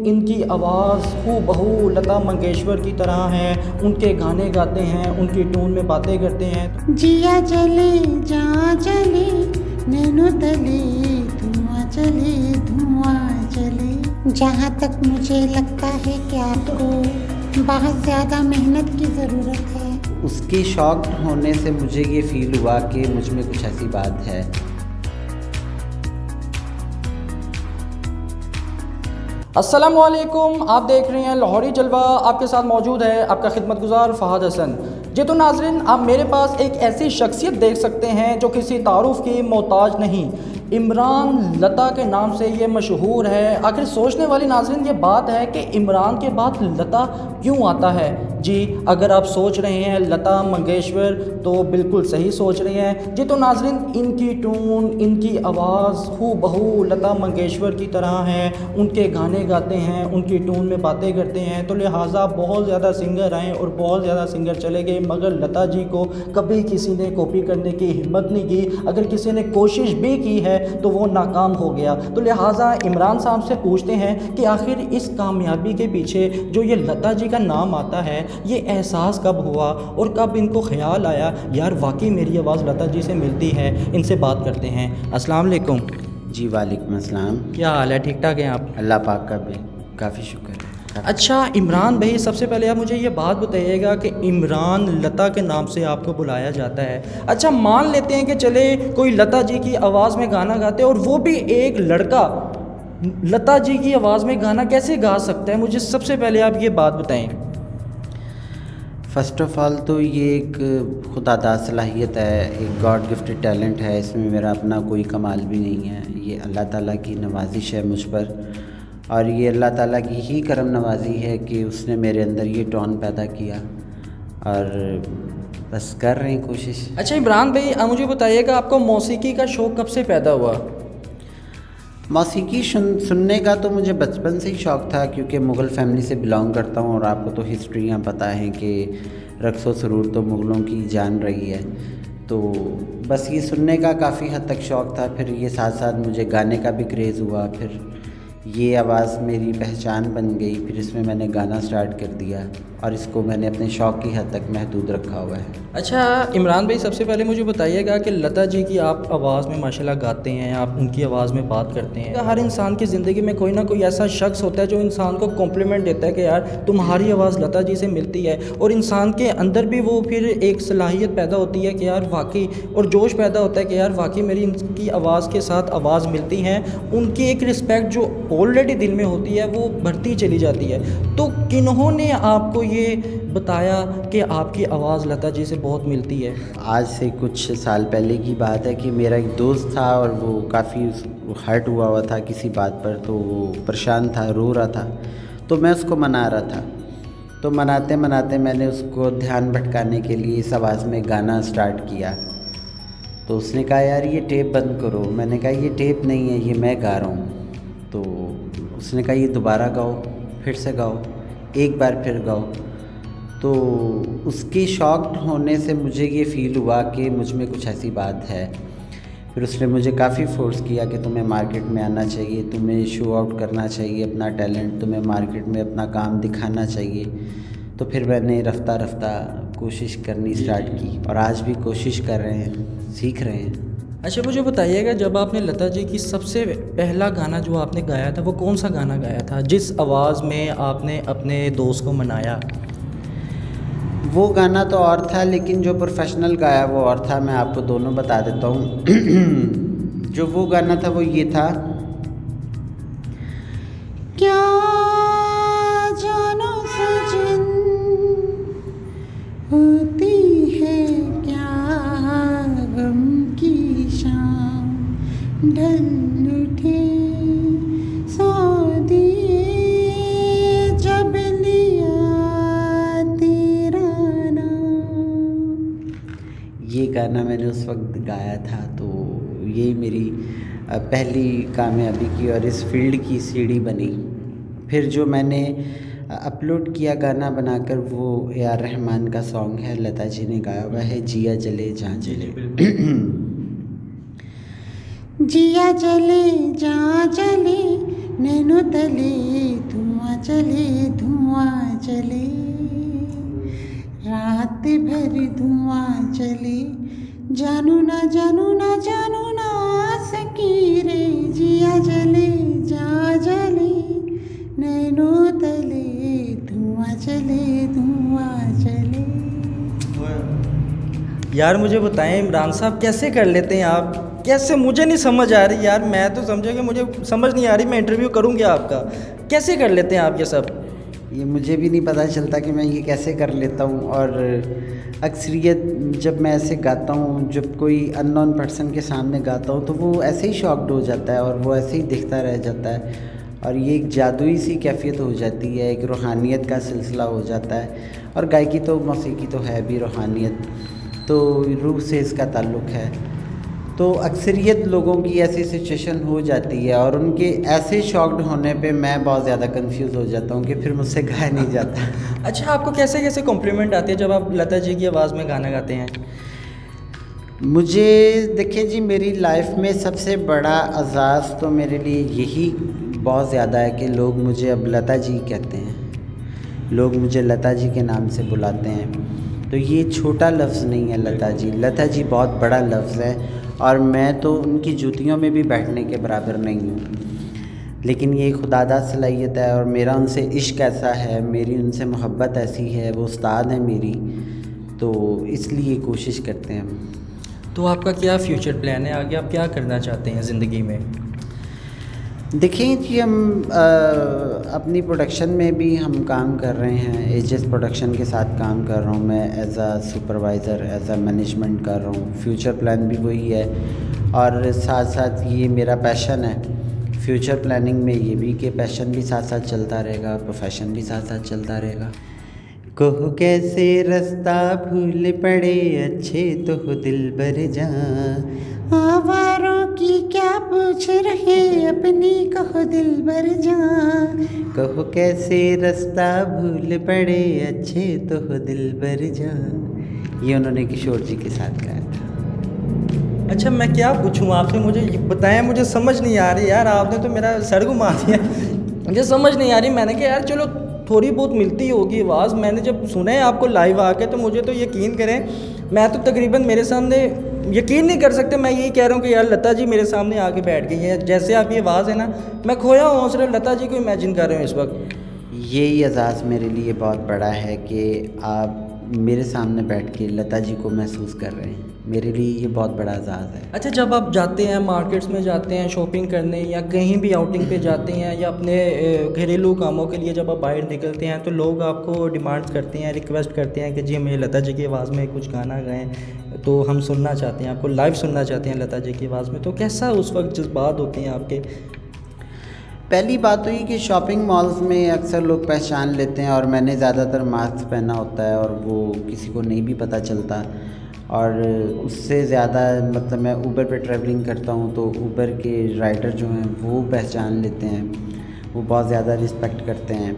इनकी आवाज़ हूबहू लता मंगेशकर की तरह है। उनके गाने गाते हैं, उनकी टून में बातें करते हैं। जिया जले जहाँ जले नैनो तले धुआं चले धुआं चले। जहाँ तक मुझे लगता है कि आपको बहुत ज़्यादा मेहनत की ज़रूरत है। उसके शौक होने से मुझे ये फ़ील हुआ कि मुझ में कुछ ऐसी बात है। अस्सलामुअलैकुम, आप देख रहे हैं लाहौरी जलवा। आपके साथ मौजूद है आपका खिदमतगुजार फ़हद हसन। जी तो नाजरीन, आप मेरे पास एक ऐसी शख्सियत देख सकते हैं जो किसी तारुफ की मोहताज नहीं। इमरान लता के नाम से ये मशहूर है। आखिर सोचने वाली नाजरीन ये बात है कि इमरान के बाद लता क्यों आता है। जी अगर आप सोच रहे हैं लता मंगेशकर तो बिल्कुल सही सोच रहे हैं। जी तो नाजरीन, इनकी टून, इनकी आवाज़ हूबहू लता मंगेशकर की तरह है। उनके गाने गाते हैं, उनकी टून में बातें करते हैं। तो लिहाजा बहुत ज़्यादा सिंगर आए और बहुत ज़्यादा सिंगर चले गए, मगर लता जी को कभी किसी ने कॉपी करने की हिम्मत नहीं की। अगर किसी ने कोशिश भी की है तो वो नाकाम हो गया। तो लिहाजा इमरान साहब से पूछते हैं कि आखिर इस कामयाबी के पीछे जो ये लता जी का नाम आता है, ये एहसास कब हुआ और कब इनको ख्याल आया यार वाकई मेरी आवाज़ लता जी से मिलती है। इनसे बात करते हैं। अस्सलाम वालेकुम। जी वालेकुम अस्सलाम। क्या हाल है, ठीक ठाक हैं आप? अल्लाह पाक का भी काफ़ी शुक्र है। अच्छा इमरान भाई, सबसे पहले आप मुझे ये बात बताइएगा कि इमरान लता के नाम से आपको बुलाया जाता है। अच्छा मान लेते हैं कि चले कोई लता जी की आवाज़ में गाना गाते हैं, और वो भी एक लड़का लता जी की आवाज़ में गाना कैसे गा सकता है? मुझे सबसे पहले आप ये बात बताएं। फ़र्स्ट ऑफ़ ऑल तो ये एक खुदादा सलाहियत है, एक गॉड गिफ्टेड टैलेंट है। इसमें मेरा अपना कोई कमाल भी नहीं है। ये अल्लाह ताला की नवाजिश है मुझ पर, और ये अल्लाह ताला की ही करम नवाजी है कि उसने मेरे अंदर ये टोन पैदा किया, और बस कर रहे हैं कोशिश। अच्छा इमरान भाई, आप मुझे बताइएगा आपको मौसीकी का शौक़ कब से पैदा हुआ? मौसीकी सुनने का तो मुझे बचपन से ही शौक़ था, क्योंकि मुग़ल फ़ैमिली से बिलोंग करता हूँ, और आपको तो हिस्ट्रियाँ पता हैं कि रक़्स व सुरूर तो मुग़लों की जान रही है। तो बस ये सुनने का काफ़ी हद तक शौक़ था। फिर ये साथ साथ मुझे गाने का भी क्रेज़ हुआ। फिर ये आवाज़ मेरी पहचान बन गई। फिर इसमें मैंने गाना स्टार्ट कर दिया, और इसको मैंने अपने शौक़ की हद तक महदूद रखा हुआ है। अच्छा इमरान भाई, सबसे पहले मुझे बताइएगा कि लता जी की आप आवाज़ में माशाल्लाह गाते हैं, आप उनकी आवाज़ में बात करते हैं। हर इंसान की ज़िंदगी में कोई ना कोई ऐसा शख्स होता है जो इंसान को कॉम्प्लीमेंट देता है कि यार तुम्हारी आवाज़ लता जी से मिलती है, और इंसान के अंदर भी वो फिर एक सलाहियत पैदा होती है कि यार वाकई, और जोश पैदा होता है कि यार वाकई मेरी इनकी आवाज़ के साथ आवाज़ मिलती है। उनकी एक रिस्पेक्ट जो ऑलरेडी दिल में होती है वो बढ़ती चली जाती है। तो किन्होंने आपको ये बताया कि आपकी आवाज़ लता जी से बहुत मिलती है? आज से कुछ साल पहले की बात है कि मेरा एक दोस्त था, और वो काफ़ी हर्ट हुआ था किसी बात पर। तो वो परेशान था, रो रहा था, तो मैं उसको मना रहा था। तो मनाते मनाते मैंने उसको ध्यान भटकाने के लिए इस आवाज़ में गाना स्टार्ट किया। तो उसने कहा यार ये टेप बंद करो। मैंने कहा ये टेप नहीं है, ये मैं गा रहा हूँ। तो उसने कहा ये दोबारा गाओ, फिर से गाओ, एक बार फिर गाओ। तो उसके शौक़ होने से मुझे ये फ़ील हुआ कि मुझ में कुछ ऐसी बात है। फिर उसने मुझे काफ़ी फ़ोर्स किया कि तुम्हें मार्केट में आना चाहिए, तुम्हें शो आउट करना चाहिए अपना टैलेंट, तुम्हें मार्केट में अपना काम दिखाना चाहिए। तो फिर मैंने रफ्ता रफ्ता कोशिश करनी स्टार्ट की, और आज भी कोशिश कर रहे हैं, सीख रहे हैं। अच्छा मुझे बताइएगा, जब आपने लता जी की सबसे पहला गाना जो आपने गाया था वो कौन सा गाना गाया था, जिस आवाज़ में आपने अपने दोस्त को मनाया? वो गाना तो और था, लेकिन जो प्रोफेशनल गाया वो और था। मैं आपको दोनों बता देता हूँ। जो वो गाना था वो ये था। क्या जानो सजन होती है क्या गम की शाम, ढल उठे सो दिए जब लिया तेरा नाम। ये गाना मैंने उस वक्त गाया था। तो यही मेरी पहली कामयाबी की और इस फील्ड की सीढ़ी बनी। फिर जो मैंने अपलोड किया गाना बनाकर, वो ए.आर. रहमान का सॉन्ग है, लता जी ने गाया हुआ है, जिया जले जहाँ जले। जिया जले जहाँ जले नैनो तले धुआं चले धुआं चले, रात भर धुआं चले, जानू ना जानू ना जानू ना सकी रे, जिया जले जा जले, नैनों तले धुआं चले धुआं चले। यार मुझे बताएं इमरान साहब कैसे कर लेते हैं आप, कैसे? मुझे नहीं समझ आ रही यार, मैं तो समझा कि मुझे समझ नहीं आ रही, मैं इंटरव्यू करूँ क्या आपका? कैसे कर लेते हैं आप ये सब? ये मुझे भी नहीं पता चलता कि मैं ये कैसे कर लेता हूँ। और अक्सरियत जब मैं ऐसे गाता हूँ, जब कोई अननोन पर्सन के सामने गाता हूँ, तो वो ऐसे ही शॉक्ड हो जाता है और वो ऐसे ही दिखता रह जाता है, और ये एक जादुई सी कैफियत हो जाती है, एक रूहानियत का सिलसिला हो जाता है। और गायकी तो मौसीकी तो है भी रूहानियत, तो रूह से इसका ताल्लुक़ है। तो अक्सरियत लोगों की ऐसी सिचुएशन हो जाती है और उनके ऐसे शॉक्ड होने पे मैं बहुत ज़्यादा कंफ्यूज हो जाता हूँ कि फिर मुझसे गाया नहीं जाता। अच्छा, आपको कैसे कैसे कॉम्प्लीमेंट आती है जब आप लता जी की आवाज़ में गाना गाते हैं? मुझे देखिए जी, मेरी लाइफ में सबसे बड़ा एजाज़ तो मेरे लिए यही बहुत ज़्यादा है कि लोग मुझे अब लता जी कहते हैं, लोग मुझे लता जी के नाम से बुलाते हैं। तो ये छोटा लफ्ज़ नहीं है लता जी, लता जी बहुत बड़ा लफ्ज़ है, और मैं तो उनकी जूतियों में भी बैठने के बराबर नहीं हूँ। लेकिन ये खुदादा सलाहियत है, और मेरा उनसे इश्क ऐसा है, मेरी उनसे मोहब्बत ऐसी है, वो उस्ताद है मेरी, तो इसलिए कोशिश करते हैं हम। तो आपका क्या फ्यूचर प्लान है आगे, आप क्या करना चाहते हैं ज़िंदगी में? देखिए जी, हम अपनी प्रोडक्शन में भी हम काम कर रहे हैं, एजेस प्रोडक्शन के साथ काम कर रहा हूँ मैं, एज आ सुपरवाइज़र, एज आ मैनेजमेंट कर रहा हूँ। फ्यूचर प्लान भी वही है, और साथ साथ ये मेरा पैशन है फ्यूचर प्लानिंग में, ये भी कि पैशन भी साथ साथ चलता रहेगा, प्रोफेशन भी साथ साथ चलता रहेगा। कहो कैसे रास्ता भूल पड़े अच्छे तो हो दिल बर जा, आवारों की क्या पूछ रहे अपनी, कहो दिल बर जा। कहो कैसे रास्ता भूल पड़े अच्छे तो हो दिल बर जा, ये उन्होंने किशोर जी के साथ गाया था। अच्छा, मैं क्या पूछूं आपसे, मुझे बताएं, मुझे समझ नहीं आ रही यार, आपने तो मेरा सर घुमा दिया। मुझे समझ नहीं आ रही, मैंने कहा यार चलो थोड़ी बहुत मिलती होगी आवाज़। मैंने जब सुना है आपको लाइव आके, तो मुझे तो यकीन करें, मैं तो तकरीबन मेरे सामने यकीन नहीं कर सकते, मैं यही कह रहा हूँ कि यार लता जी मेरे सामने आके बैठ गई हैं, जैसे आपकी आवाज़ है ना, मैं खोया हूँ, सिर्फ लता जी को इमेजिन कर रहा हूँ इस वक्त। यही एजाज़ मेरे लिए बहुत बड़ा है कि आप मेरे सामने बैठ के लता जी को महसूस कर रहे हैं, मेरे लिए ये बहुत बड़ा एजाज़ है। अच्छा, जब आप जाते हैं मार्केट्स में, जाते हैं शॉपिंग करने, या कहीं भी आउटिंग पे जाते हैं, या अपने घरेलू कामों के लिए जब आप बाहर निकलते हैं, तो लोग आपको डिमांड करते हैं, रिक्वेस्ट करते हैं कि जी हमें लता जी की आवाज़ में कुछ गाना गाएं, तो हम सुनना चाहते हैं, आपको लाइव सुनना चाहते हैं लता जी की आवाज़ में, तो कैसा उस वक्त जज्बात होते हैं आपके? पहली बात तो ये कि शॉपिंग मॉल्स में अक्सर लोग पहचान लेते हैं, और मैंने ज़्यादातर मास्क पहना होता है और वो किसी को नहीं भी पता चलता। और उससे ज़्यादा मतलब मैं ऊबर पे ट्रैवलिंग करता हूँ, तो ऊबर के राइडर जो हैं वो पहचान लेते हैं, वो बहुत ज़्यादा रिस्पेक्ट करते हैं।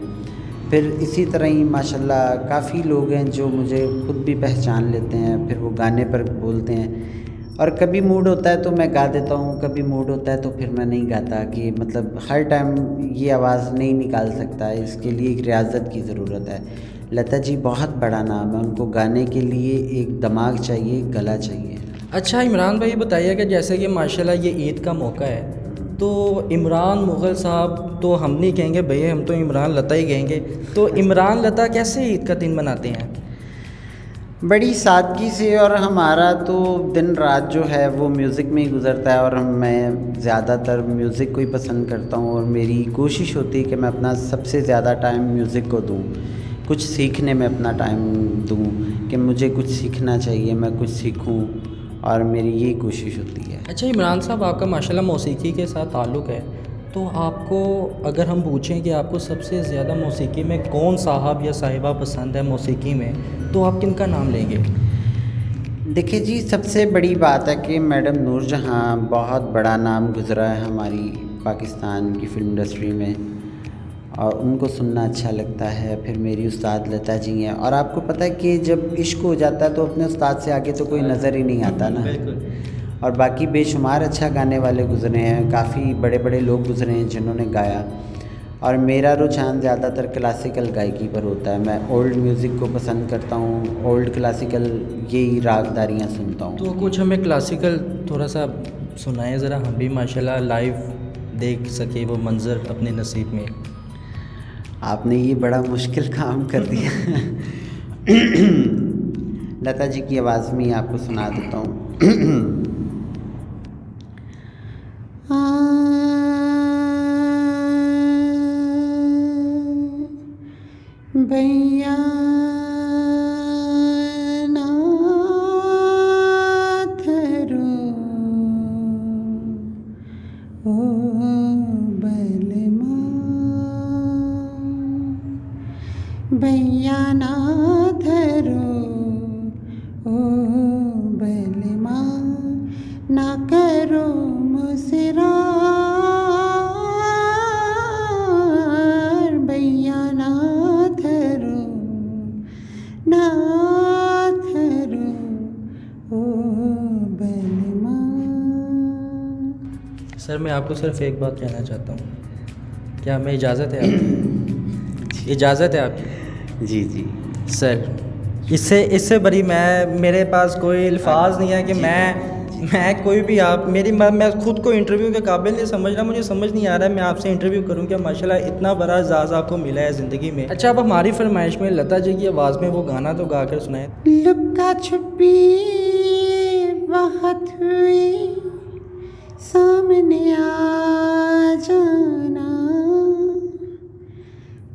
फिर इसी तरह ही माशाल्लाह काफ़ी लोग हैं जो मुझे खुद भी पहचान लेते हैं, फिर वो गाने पर बोलते हैं। और कभी मूड होता है तो मैं गा देता हूँ, कभी मूड होता है तो फिर मैं नहीं गाता, कि मतलब हर टाइम ये आवाज़ नहीं निकाल सकता, इसके लिए एक रियाज़त की ज़रूरत है। लता जी बहुत बड़ा नाम है, उनको गाने के लिए एक दिमाग चाहिए, एक गला चाहिए। अच्छा इमरान भाई, बताइए कि जैसे कि माशाल्लाह ये ईद का मौका है, तो इमरान मुग़ल साहब तो हम नहीं कहेंगे भैया, हम तो इमरान लता ही कहेंगे, तो इमरान लता कैसे ईद का दिन मनाते हैं? बड़ी सादगी से, और हमारा तो दिन रात जो है वो म्यूज़िक में ही गुज़रता है, और मैं ज़्यादातर म्यूज़िक को ही पसंद करता हूँ, और मेरी कोशिश होती है कि मैं अपना सबसे ज़्यादा टाइम म्यूज़िक को दूँ, कुछ सीखने में अपना टाइम दूँ, कि मुझे कुछ सीखना चाहिए, मैं कुछ सीखूँ, और मेरी यही कोशिश होती है। अच्छा इमरान साहब, आपका माशाल्लाह मौसीकी के साथ ताल्लुक़ है, तो आपको अगर हम पूछें कि आपको सबसे ज़्यादा मौसीकी में कौन साहब या साहिबा पसंद है मौसीकी में, तो आप किन का नाम लेंगे? देखिए जी, सबसे बड़ी बात है कि मैडम नूरजहाँ बहुत बड़ा नाम गुज़रा है हमारी पाकिस्तान की फ़िल्म इंडस्ट्री में, और उनको सुनना अच्छा लगता है। फिर मेरी उस्ताद लता जी हैं, और आपको पता है कि जब इश्क हो जाता है तो अपने उस्ताद से आगे तो कोई नज़र ही नहीं आता ना। और बाकी बेशुमार अच्छा गाने वाले गुज़रे हैं, काफ़ी बड़े बड़े लोग गुज़रे हैं जिन्होंने गाया, और मेरा रुझान ज़्यादातर क्लासिकल गायकी पर होता है। मैं ओल्ड म्यूज़िक को पसंद करता हूँ, ओल्ड क्लासिकल यही रागदारियाँ सुनता हूँ। तो कुछ हमें क्लासिकल थोड़ा सा सुनाए ज़रा, हम भी माशाल्लाह लाइव देख सके वो मंज़र अपने नसीब में। आपने ये बड़ा मुश्किल काम कर दिया। लता जी की आवाज़ में ही आपको सुना देता हूँ। भैया ना धरो ओ बलमा, भैया ना धरो ओ बलमा, ना करो मुसरा, भैया ना धरो, ना धरो ओ बलमा। सर मैं आपको सिर्फ एक बात कहना चाहता हूँ, क्या हमें इजाज़त है आपकी? इजाज़त है आपकी? जी जी सर इससे बड़ी मेरे पास कोई अल्फाज नहीं है कि मैं कोई भी आप मेरी मैं खुद को इंटरव्यू के काबिल नहीं समझ रहा। मुझे समझ नहीं आ रहा है मैं आपसे इंटरव्यू करूं क्या। माशाल्लाह इतना बड़ा एजाज़ आपको मिला है ज़िंदगी में। अच्छा अब हमारी फरमाइश में लता जी की आवाज़ में वो गाना तो गा कर सुनाए। लुका छुपी बहुत हुई, सामने आ जाना,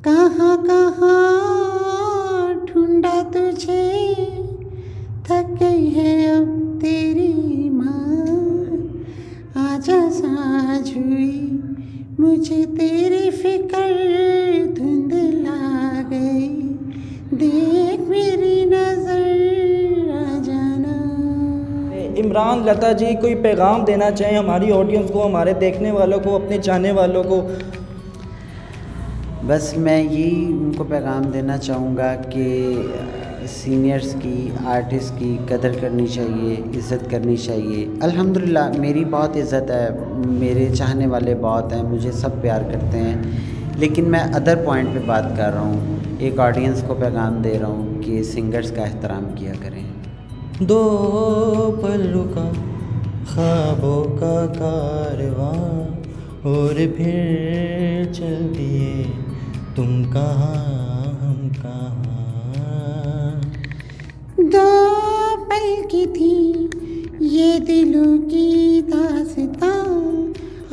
कहाँ कहाँ ढूंढा तुझे, थक गई है अब तेरी माँ, आजा सांझ हुई मुझे तेरी फिक्र धुंधला गई, देख मेरी नजर आ जाना। इमरान लता जी कोई पैगाम देना चाहें हमारी ऑडियंस को, हमारे देखने वालों को, अपने चाहने वालों को? बस मैं यही उनको पैगाम देना चाहूँगा कि सीनियर्स की, आर्टिस्ट की कदर करनी चाहिए, इज़्ज़त करनी चाहिए। अल्हम्दुलिल्लाह मेरी बहुत इज़्ज़त है, मेरे चाहने वाले बहुत हैं, मुझे सब प्यार करते हैं, लेकिन मैं अदर पॉइंट पे बात कर रहा हूँ, एक ऑडियंस को पैगाम दे रहा हूँ कि सिंगर्स का एहतराम किया करें। दो पल रुका ख्वाबों का कारवां और फिर चल दिए तुम कहाँ हम कहाँ। दो पल की थी ये दिलों की दास्तां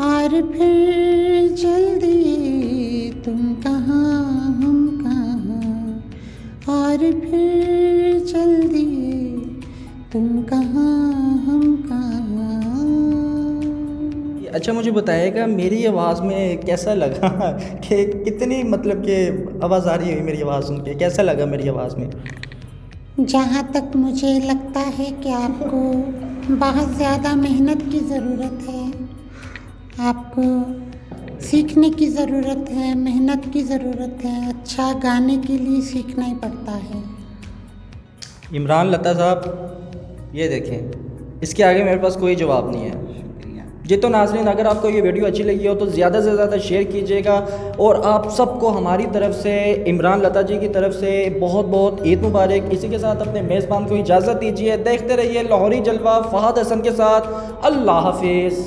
और फिर चल दिए तुम कहाँ हम कहाँ, और फिर चल दिए तुम कहाँ हम कहाँ। अच्छा मुझे बताइएगा मेरी आवाज़ में कैसा लगा कि कितनी मतलब कि आवाज़ आ रही है मेरी आवाज़ सुन के, कैसा लगा मेरी आवाज़ में? जहाँ तक मुझे लगता है कि आपको बहुत ज़्यादा मेहनत की ज़रूरत है, आपको सीखने की ज़रूरत है, मेहनत की ज़रूरत है। अच्छा गाने के लिए सीखना ही पड़ता है। इमरान लता साहब ये देखें, इसके आगे मेरे पास कोई जवाब नहीं है। जी तो नाज़रीन, अगर आपको ये वीडियो अच्छी लगी हो तो ज़्यादा से ज़्यादा शेयर कीजिएगा, और आप सबको हमारी तरफ से, इमरान लता जी की तरफ से बहुत बहुत ईद मुबारक। इसी के साथ अपने मेज़बान को इजाज़त दीजिए। देखते रहिए लाहौरी जलवा फ़हद हसन के साथ। अल्लाह हाफिज़।